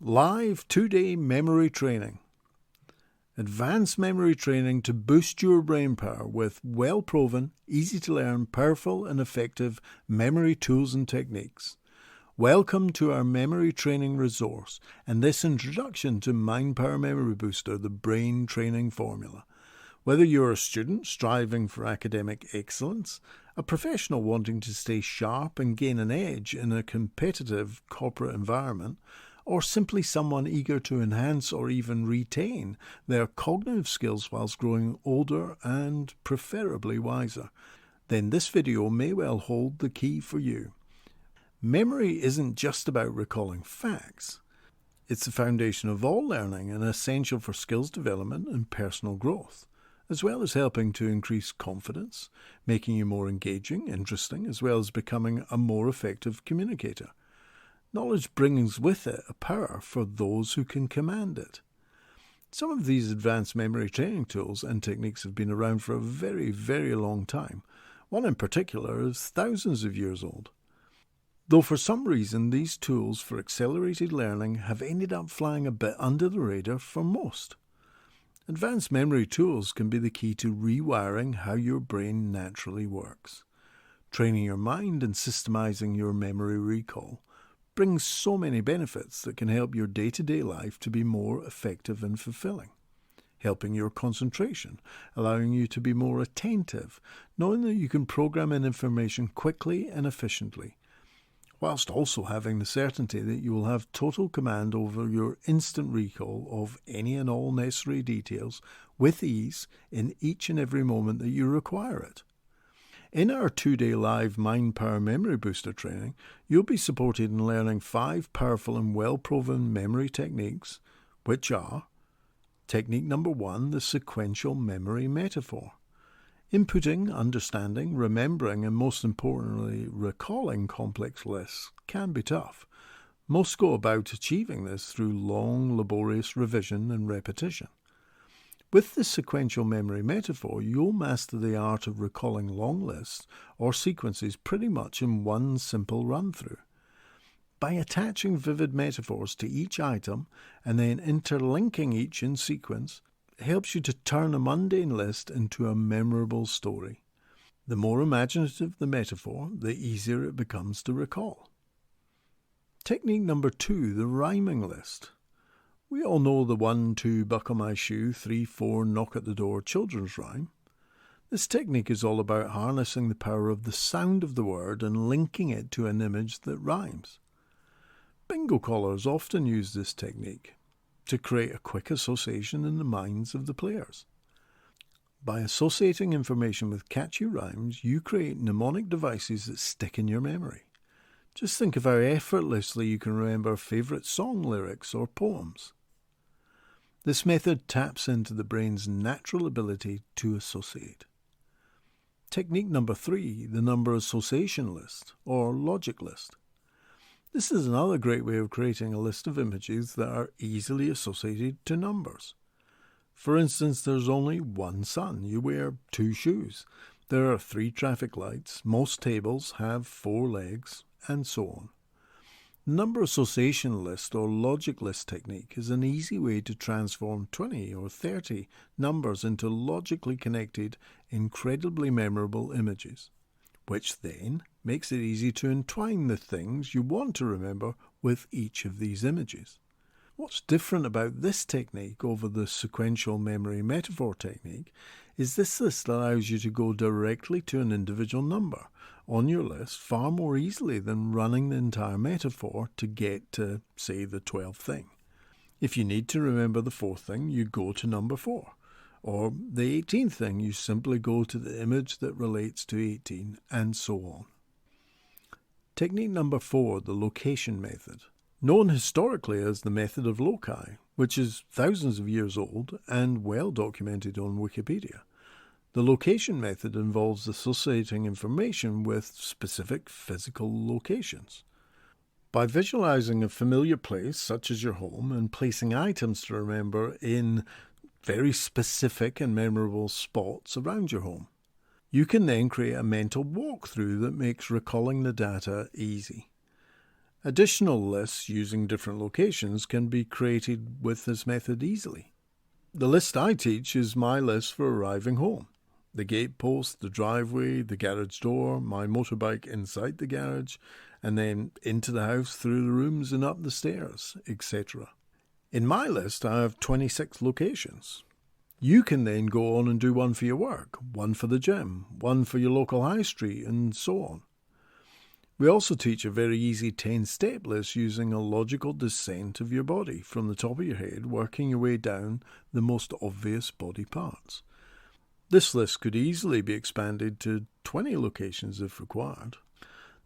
Live 2-day memory training. Advanced memory training to boost your brain power with well-proven, easy-to-learn, powerful and effective memory tools and techniques. Welcome to our memory training resource and this introduction to Mind Power Memory Booster, the brain training formula. Whether you're a student striving for academic excellence, a professional wanting to stay sharp and gain an edge in a competitive corporate environment, or simply someone eager to enhance or even retain their cognitive skills whilst growing older and preferably wiser, then this video may well hold the key for you. Memory isn't just about recalling facts. It's the foundation of all learning and essential for skills development and personal growth, as well as helping to increase confidence, making you more engaging, interesting, as well as becoming a more effective communicator. Knowledge brings with it a power for those who can command it. Some of these advanced memory training tools and techniques have been around for a very, very long time. One in particular is thousands of years old. Though for some reason these tools for accelerated learning have ended up flying a bit under the radar for most. Advanced memory tools can be the key to rewiring how your brain naturally works. Training your mind and systemizing your memory recall brings so many benefits that can help your day-to-day life to be more effective and fulfilling. Helping your concentration, allowing you to be more attentive, knowing that you can program in information quickly and efficiently, whilst also having the certainty that you will have total command over your instant recall of any and all necessary details with ease in each and every moment that you require it. In our 2-day live Mind Power Memory Booster training, you'll be supported in learning 5 powerful and well-proven memory techniques, which are: Technique number 1, the sequential memory metaphor. Inputting, understanding, remembering, and most importantly, recalling complex lists can be tough. Most go about achieving this through long, laborious revision and repetition. With the sequential memory metaphor, you'll master the art of recalling long lists or sequences pretty much in one simple run-through. By attaching vivid metaphors to each item and then interlinking each in sequence, it helps you to turn a mundane list into a memorable story. The more imaginative the metaphor, the easier it becomes to recall. Technique number 2, the rhyming list. We all know the 1, 2, buckle my shoe, 3, 4, knock at the door children's rhyme. This technique is all about harnessing the power of the sound of the word and linking it to an image that rhymes. Bingo callers often use this technique to create a quick association in the minds of the players. By associating information with catchy rhymes, you create mnemonic devices that stick in your memory. Just think of how effortlessly you can remember favourite song lyrics or poems. This method taps into the brain's natural ability to associate. Technique number 3, the number association list or logic list. This is another great way of creating a list of images that are easily associated to numbers. For instance, there's only one sun. You wear 2 shoes. There are 3 traffic lights. Most tables have 4 legs, and so on. Number association list or logic list technique is an easy way to transform 20 or 30 numbers into logically connected, incredibly memorable images, which then makes it easy to entwine the things you want to remember with each of these images. What's different about this technique over the sequential memory metaphor technique is this list allows you to go directly to an individual number on your list far more easily than running the entire metaphor to get to, say, the 12th thing. If you need to remember the 4th thing, you go to number 4. Or the 18th thing, you simply go to the image that relates to 18, and so on. Technique number 4, the location method. Known historically as the method of loci, which is thousands of years old and well documented on Wikipedia. The location method involves associating information with specific physical locations. By visualizing a familiar place, such as your home, and placing items to remember in very specific and memorable spots around your home, you can then create a mental walkthrough that makes recalling the data easy. Additional lists using different locations can be created with this method easily. The list I teach is my list for arriving home. The gate post, the driveway, the garage door, my motorbike inside the garage, and then into the house through the rooms and up the stairs, etc. In my list, I have 26 locations. You can then go on and do one for your work, one for the gym, one for your local high street, and so on. We also teach a very easy 10-step list using a logical descent of your body from the top of your head, working your way down the most obvious body parts. This list could easily be expanded to 20 locations if required.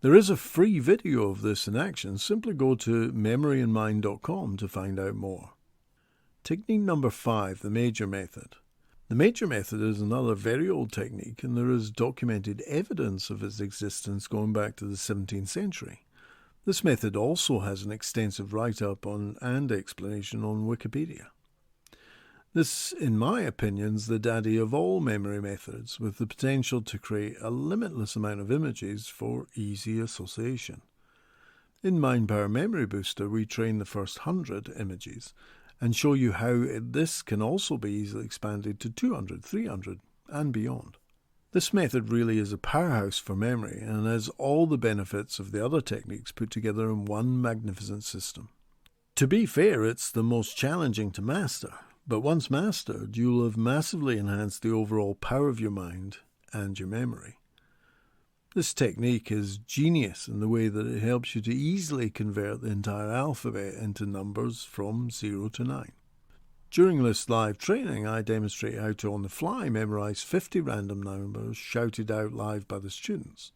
There is a free video of this in action. Simply go to memoryandmind.com to find out more. Technique number 5, the major method. The major method is another very old technique, and there is documented evidence of its existence going back to the 17th century. This method also has an extensive write-up and explanation on Wikipedia. This, in my opinion, is the daddy of all memory methods, with the potential to create a limitless amount of images for easy association. In Mind Power Memory Booster, we train the first 100 images, and show you how this can also be easily expanded to 200, 300, and beyond. This method really is a powerhouse for memory and has all the benefits of the other techniques put together in one magnificent system. To be fair, it's the most challenging to master, but once mastered, you'll have massively enhanced the overall power of your mind and your memory. This technique is genius in the way that it helps you to easily convert the entire alphabet into numbers from 0 to 9. During this live training, I demonstrate how to on the fly memorize 50 random numbers shouted out live by the students.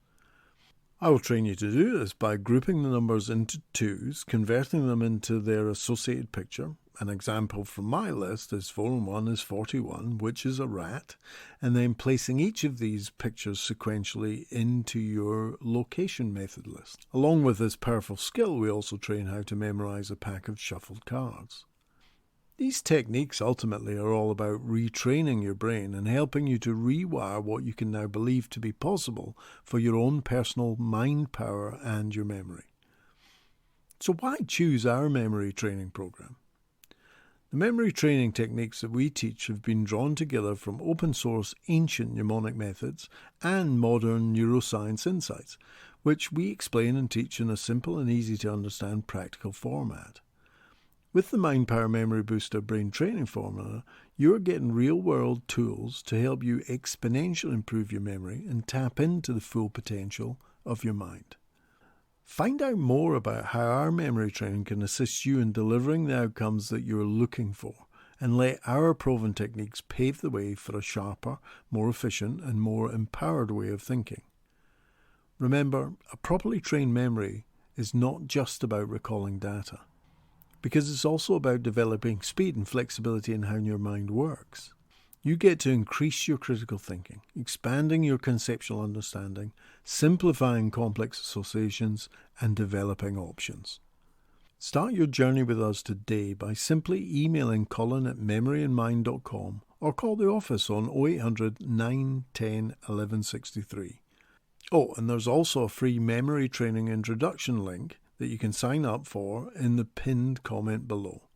I will train you to do this by grouping the numbers into twos, converting them into their associated picture. An example from my list is 4 and 1 is 41, which is a rat, and then placing each of these pictures sequentially into your location method list. Along with this powerful skill, we also train how to memorize a pack of shuffled cards. These techniques ultimately are all about retraining your brain and helping you to rewire what you can now believe to be possible for your own personal mind power and your memory. So why choose our memory training program? The memory training techniques that we teach have been drawn together from open source ancient mnemonic methods and modern neuroscience insights, which we explain and teach in a simple and easy to understand practical format. With the Mind Power Memory Booster Brain Training Formula, you're getting real-world tools to help you exponentially improve your memory and tap into the full potential of your mind. Find out more about how our memory training can assist you in delivering the outcomes that you're looking for, and let our proven techniques pave the way for a sharper, more efficient, and more empowered way of thinking. Remember, a properly trained memory is not just about recalling data, because it's also about developing speed and flexibility in how your mind works. You get to increase your critical thinking, expanding your conceptual understanding, simplifying complex associations, and developing options. Start your journey with us today by simply emailing colin@memoryandmind.com or call the office on 0800 910 1163. Oh, and there's also a free memory training introduction link that you can sign up for in the pinned comment below.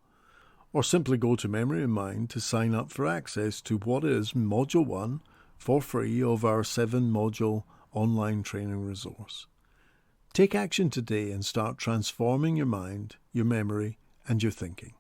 Or simply go to Memory and Mind to sign up for access to what is Module 1 for free of our 7-module online training resource. Take action today and start transforming your mind, your memory, and your thinking.